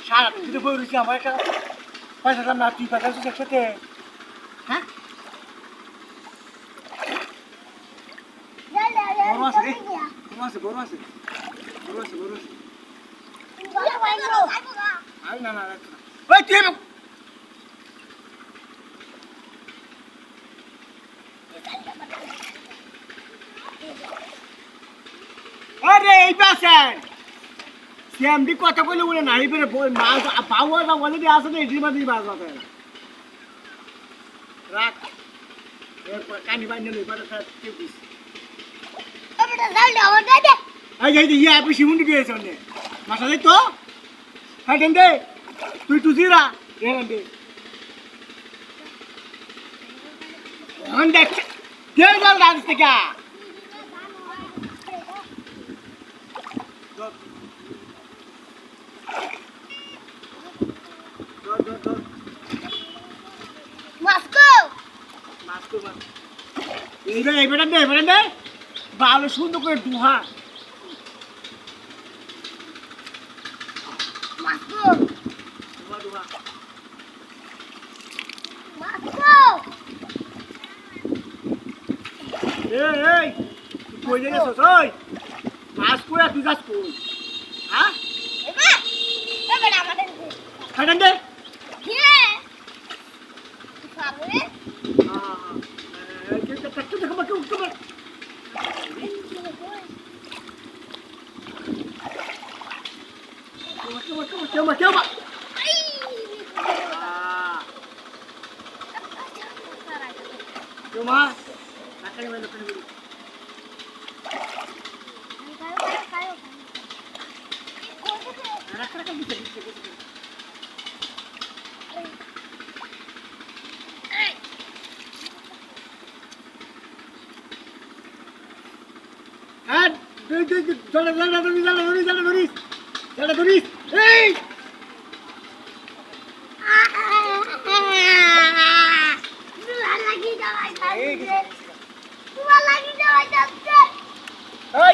সারা তুই বই রয়েছি আমার একটা পয়সা না তুই পাঠাচ্ছিস একসাথে হ্যাঁ বড় আছে রে বড় আছে বড় আছে বড় আছে বড় আছে আরে না না ওই তুই আরে এই পাশেন সিএমডি কথা কইলে বলে নাই বেরে মাছ পাওয়াটা বলে দিয়ে আসলে এটির মধ্যে মাছ আছে রাখ এর কানি বাইনে লই পারে কে দিস আমরা যাইলে আমার দাদা এই যে ইয়া আপনি শিমুন্ডি দিয়েছ নে মাছ আছে তো হ্যাঁ দে তুই তুজিরা এ দে অন দেখ দে জল দাস থেকে এইবার দে ভালো সুন্দর করে দুহা এই কই গেছস ওই মাছ কই তুই যাস কই হ্যাঁ এবার আমাদের খাইন দে কে সামনে Coba. Cuma, akan yang mana dulu. Anak-anak bisa. Jalan turis. Hey! lagi jalan. Hey,